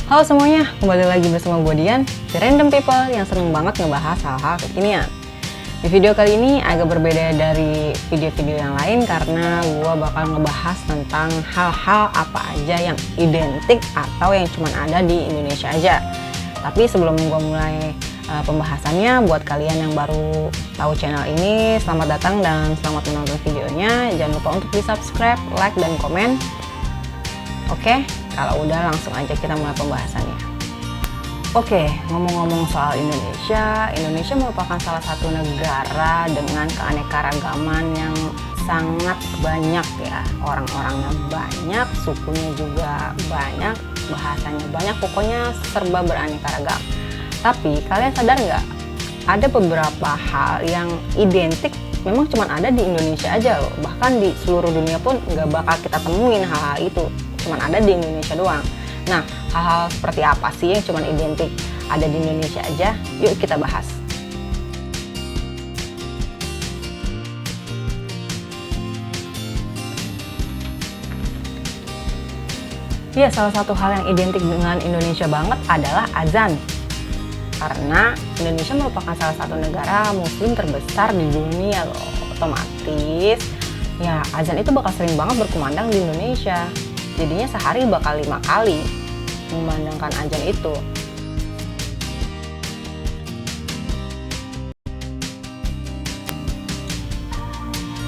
Halo semuanya, kembali lagi bersama gue Dian, The Random People yang seneng banget ngebahas hal-hal kekinian. Di video kali ini agak berbeda dari video-video yang lain karena gue bakal ngebahas tentang hal-hal apa aja yang identik atau yang cuma ada di Indonesia aja. Tapi sebelum gue mulai pembahasannya, buat kalian yang baru tahu channel ini, selamat datang dan selamat menonton videonya. Jangan lupa untuk di subscribe, like, dan komen. Oke, kalau udah langsung aja kita mulai pembahasannya. Oke, ngomong-ngomong soal Indonesia, Indonesia merupakan salah satu negara dengan keanekaragaman yang sangat banyak ya. Orang-orangnya banyak, sukunya juga banyak, bahasanya banyak, pokoknya serba beraneka ragam. Tapi kalian sadar nggak? Ada beberapa hal yang identik memang cuma ada di Indonesia aja loh. Bahkan di seluruh dunia pun nggak bakal kita temuin hal-hal itu. Cuman ada di Indonesia doang. Nah, hal-hal seperti apa sih yang cuman identik ada di Indonesia aja? Yuk kita bahas. Ya, salah satu hal yang identik dengan Indonesia banget adalah azan. Karena Indonesia merupakan salah satu negara muslim terbesar di dunia loh. Otomatis, ya azan itu bakal sering banget berkumandang di Indonesia. Jadinya sehari bakal 5 kali memandangkan azan itu.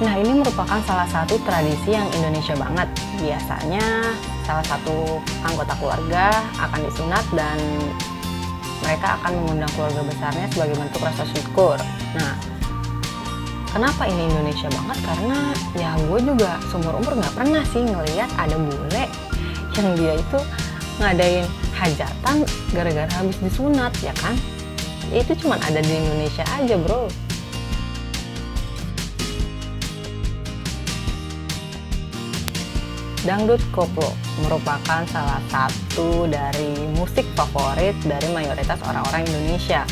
Nah, ini merupakan salah satu tradisi yang Indonesia banget. Biasanya salah satu anggota keluarga akan disunat dan mereka akan mengundang keluarga besarnya sebagai bentuk rasa syukur. Nah, kenapa ini Indonesia banget? Karena ya gue juga seumur-umur gak pernah sih ngeliat ada bule yang dia itu ngadain hajatan gara-gara habis disunat, ya kan? Ya, itu cuma ada di Indonesia aja, bro. Dangdut koplo merupakan salah satu dari musik favorit dari mayoritas orang-orang Indonesia.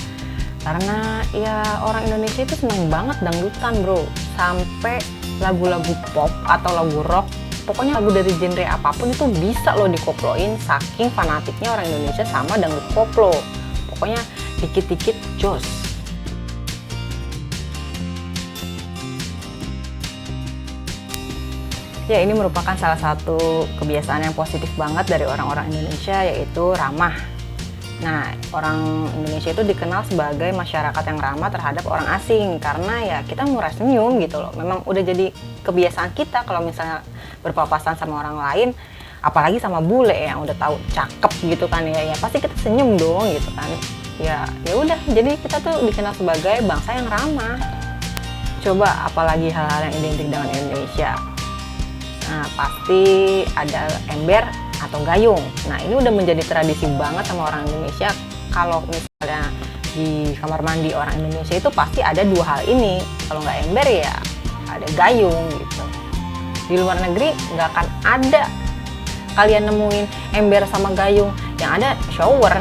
Karena ya orang Indonesia itu seneng banget dangdutan, bro. Sampai lagu-lagu pop atau lagu rock, pokoknya lagu dari genre apapun itu bisa loh dikoploin, saking fanatiknya orang Indonesia sama dangdut koplo. Pokoknya dikit-dikit jos. Ya, ini merupakan salah satu kebiasaan yang positif banget dari orang-orang Indonesia, yaitu ramah. Nah, orang Indonesia itu dikenal sebagai masyarakat yang ramah terhadap orang asing karena ya kita murah senyum gitu loh. Memang udah jadi kebiasaan kita kalau misalnya berpapasan sama orang lain, apalagi sama bule yang udah tahu cakep gitu kan ya pasti kita senyum dong gitu kan. Ya udah, jadi kita tuh dikenal sebagai bangsa yang ramah. Coba apalagi hal-hal yang identik dengan Indonesia. Nah, pasti ada ember atau gayung. Nah, ini udah menjadi tradisi banget sama orang Indonesia. Kalau misalnya di kamar mandi orang Indonesia itu pasti ada dua hal ini. Kalau nggak ember ya ada gayung gitu. Di luar negeri nggak akan ada kalian nemuin ember sama gayung. Yang ada shower.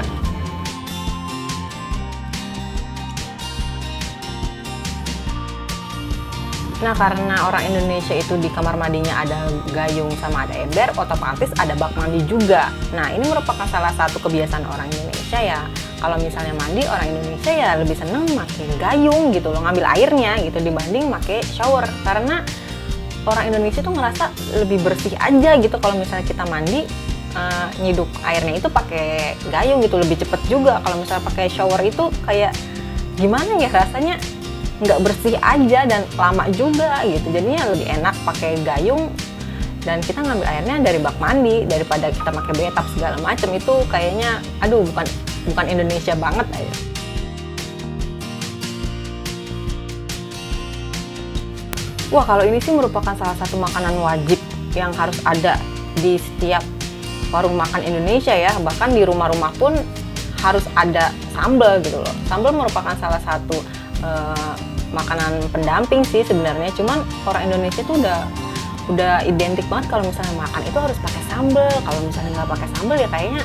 Nah, karena orang Indonesia itu di kamar mandinya ada gayung sama ada ember, otomatis ada bak mandi juga. Nah, ini merupakan salah satu kebiasaan orang Indonesia ya. Kalau misalnya mandi, orang Indonesia ya lebih seneng pakai gayung gitu loh, ngambil airnya gitu dibanding pakai shower. Karena orang Indonesia tuh ngerasa lebih bersih aja gitu kalau misalnya kita mandi, nyiduk airnya itu pakai gayung gitu, lebih cepet juga. Kalau misalnya pakai shower itu kayak gimana ya rasanya, nggak bersih aja dan lama juga gitu. Jadinya lebih enak pakai gayung dan kita ngambil airnya dari bak mandi daripada kita pakai bathtub segala macam. Itu kayaknya aduh bukan Indonesia banget aja. Wah, kalau ini sih merupakan salah satu makanan wajib yang harus ada di setiap warung makan Indonesia ya. Bahkan di rumah-rumah pun harus ada sambal gitu loh. Sambal merupakan salah satu makanan pendamping sih sebenarnya, cuman orang Indonesia tuh udah identik banget kalau misalnya makan itu harus pakai sambal. Kalau misalnya nggak pakai sambal ya kayaknya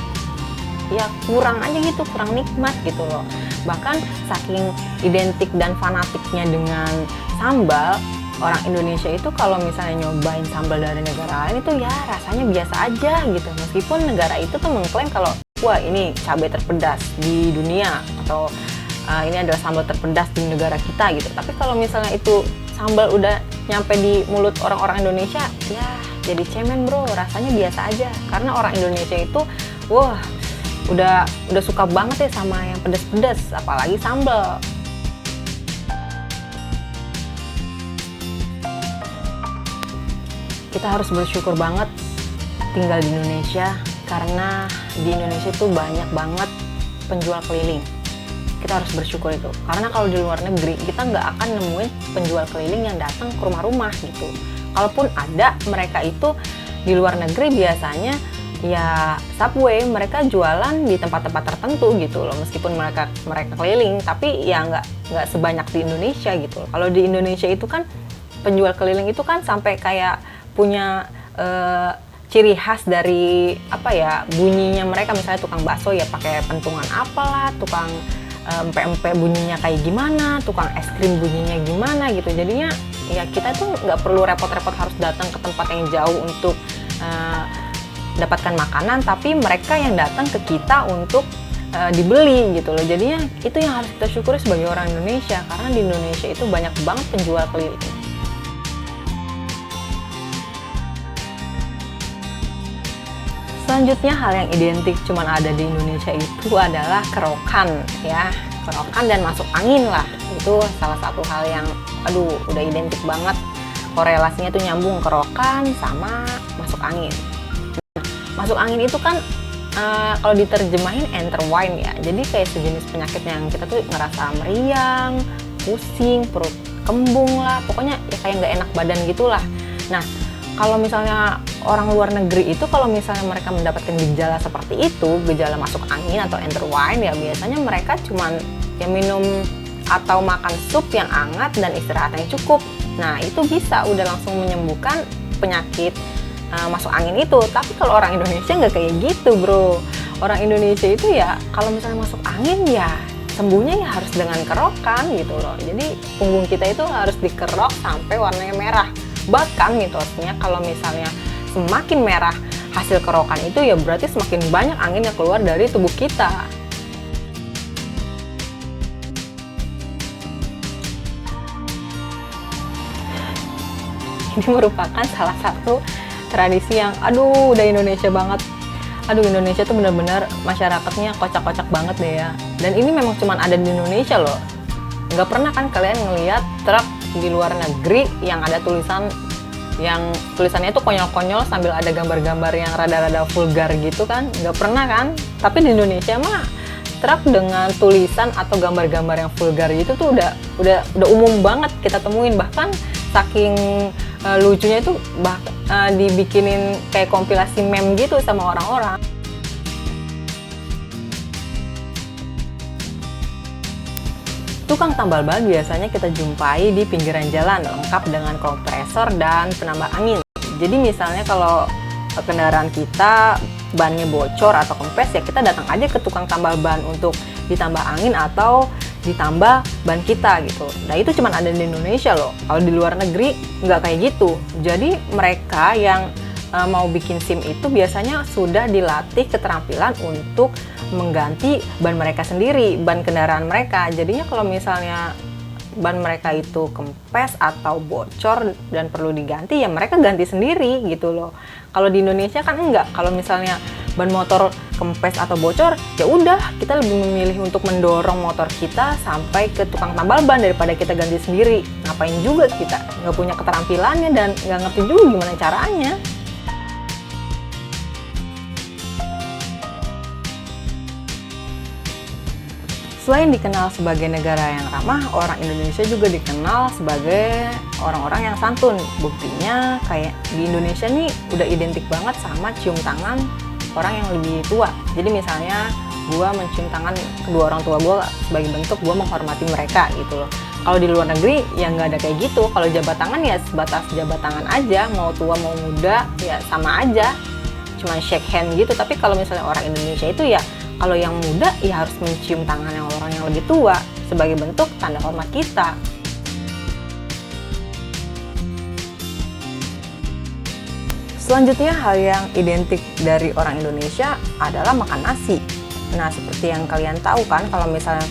ya kurang aja gitu, kurang nikmat gitu loh. Bahkan saking identik dan fanatiknya dengan sambal, orang Indonesia itu kalau misalnya nyobain sambal dari negara lain itu ya rasanya biasa aja gitu, meskipun negara itu tuh mengklaim kalau wah ini cabai terpedas di dunia, atau ini adalah sambal terpedas di negara kita gitu. Tapi kalau misalnya itu sambal udah nyampe di mulut orang-orang Indonesia, ya jadi cemen bro, rasanya biasa aja. Karena orang Indonesia itu, wah udah suka banget ya sama yang pedas-pedas, apalagi sambal. Kita harus bersyukur banget tinggal di Indonesia, karena di Indonesia itu banyak banget penjual keliling. Kita harus bersyukur itu, karena kalau di luar negeri kita nggak akan nemuin penjual keliling yang datang ke rumah-rumah gitu. Kalaupun ada, mereka itu di luar negeri biasanya ya Subway, mereka jualan di tempat-tempat tertentu gitu loh, meskipun mereka keliling, tapi ya nggak sebanyak di Indonesia gitu loh. Kalau di Indonesia itu kan penjual keliling itu kan sampai kayak punya ciri khas dari apa ya, bunyinya mereka. Misalnya tukang bakso ya pakai pentungan apalah, tukang empek-empek bunyinya kayak gimana, tukang es krim bunyinya gimana gitu. Jadinya ya kita tuh nggak perlu repot-repot harus datang ke tempat yang jauh untuk dapatkan makanan, tapi mereka yang datang ke kita untuk dibeli gitu loh. Jadinya itu yang harus kita syukuri sebagai orang Indonesia, karena di Indonesia itu banyak banget penjual keliling. Selanjutnya, hal yang identik cuman ada di Indonesia itu adalah kerokan ya. Kerokan dan masuk angin lah. Itu salah satu hal yang udah identik banget. Korelasinya tuh nyambung, kerokan sama masuk angin. Masuk angin itu kan kalau diterjemahin enterwine ya. Jadi kayak sejenis penyakit yang kita tuh ngerasa meriang, pusing, perut kembung lah. Pokoknya ya kayak nggak enak badan gitulah. Nah, kalau misalnya orang luar negeri itu, kalau misalnya mereka mendapatkan gejala seperti itu, gejala masuk angin atau enterwine, ya biasanya mereka cuman ya minum atau makan sup yang hangat dan istirahat yang cukup. Nah, itu bisa udah langsung menyembuhkan penyakit masuk angin itu. Tapi kalau orang Indonesia nggak kayak gitu bro. Orang Indonesia itu ya kalau misalnya masuk angin ya sembuhnya ya harus dengan kerokan gitu loh. Jadi punggung kita itu harus dikerok sampai warnanya merah. Bahkan mitosnya kalau misalnya semakin merah hasil kerokan itu ya berarti semakin banyak angin yang keluar dari tubuh kita. Ini merupakan salah satu tradisi yang udah Indonesia banget. Indonesia tuh benar-benar masyarakatnya kocak-kocak banget deh ya. Dan ini memang cuma ada di Indonesia loh. Nggak pernah kan kalian ngelihat truk di luar negeri yang ada tulisannya itu konyol-konyol sambil ada gambar-gambar yang rada-rada vulgar gitu kan? Nggak pernah kan? Tapi di Indonesia mah truk dengan tulisan atau gambar-gambar yang vulgar gitu tuh udah umum banget kita temuin. Bahkan saking lucunya itu dibikinin kayak kompilasi meme gitu sama orang-orang. Tukang tambal ban biasanya kita jumpai di pinggiran jalan lengkap dengan kompresor dan penambah angin. Jadi misalnya kalau kendaraan kita bannya bocor atau kempes, ya kita datang aja ke tukang tambal ban untuk ditambah angin atau ditambah ban kita gitu. Nah itu cuma ada di Indonesia loh. Kalau di luar negeri nggak kayak gitu. Jadi mereka yang mau bikin SIM itu biasanya sudah dilatih keterampilan untuk mengganti ban mereka sendiri, ban kendaraan mereka. Jadinya kalau misalnya ban mereka itu kempes atau bocor dan perlu diganti, ya mereka ganti sendiri gitu loh. Kalau di Indonesia kan enggak. Kalau misalnya ban motor kempes atau bocor, ya udah kita lebih memilih untuk mendorong motor kita sampai ke tukang tambal ban daripada kita ganti sendiri. Ngapain juga kita nggak punya keterampilannya dan nggak ngerti juga gimana caranya. Selain dikenal sebagai negara yang ramah, orang Indonesia juga dikenal sebagai orang-orang yang santun. Buktinya kayak di Indonesia nih udah identik banget sama cium tangan orang yang lebih tua. Jadi misalnya gue mencium tangan kedua orang tua gue sebagai bentuk gue menghormati mereka gitu loh. Kalau di luar negeri ya nggak ada kayak gitu. Kalau jabat tangan ya sebatas jabat tangan aja, mau tua mau muda ya sama aja, cuma shake hand gitu. Tapi kalau misalnya orang Indonesia itu ya kalau yang muda ya harus mencium tangan yang orang yang lebih tua sebagai bentuk tanda hormat kita. Selanjutnya, hal yang identik dari orang Indonesia adalah makan nasi. Nah, seperti yang kalian tahu kan, kalau misalnya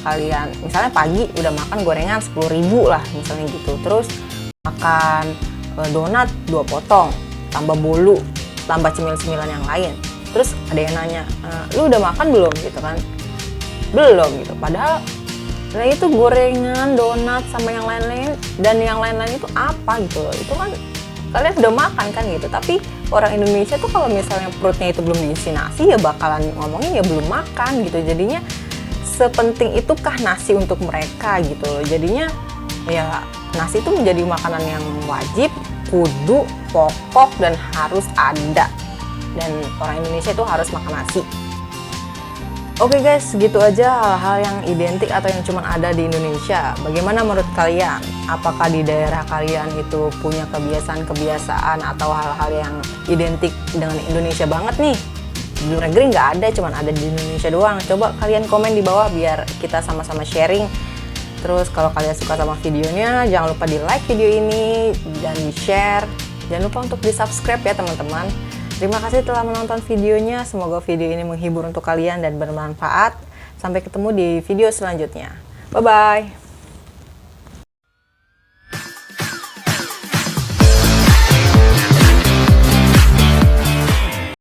pagi udah makan gorengan 10.000 lah misalnya gitu. Terus makan donat 2 potong, tambah bolu, tambah cemil-cemilan yang lain. Terus ada yang nanya, lu udah makan belum gitu kan? Belum gitu. Padahal itu gorengan, donat, sama yang lain-lain, dan yang lain-lain itu apa gitu loh. Itu kan kalian udah makan kan gitu. Tapi orang Indonesia tuh kalau misalnya perutnya itu belum diisi nasi, ya bakalan ngomongnya ya belum makan gitu. Jadinya sepenting itukah nasi untuk mereka gitu loh. Jadinya ya nasi itu menjadi makanan yang wajib, kudu, pokok, dan harus ada. Dan orang Indonesia itu harus makan nasi. Oke guys, gitu aja hal-hal yang identik atau yang cuma ada di Indonesia. Bagaimana menurut kalian? Apakah di daerah kalian itu punya kebiasaan-kebiasaan atau hal-hal yang identik dengan Indonesia banget nih? Di luar negeri nggak ada, cuma ada di Indonesia doang. Coba kalian komen di bawah biar kita sama-sama sharing. Terus kalau kalian suka sama videonya, jangan lupa di like video ini dan di share. Jangan lupa untuk di subscribe ya teman-teman. Terima kasih telah menonton videonya. Semoga video ini menghibur untuk kalian dan bermanfaat. Sampai ketemu di video selanjutnya. Bye-bye.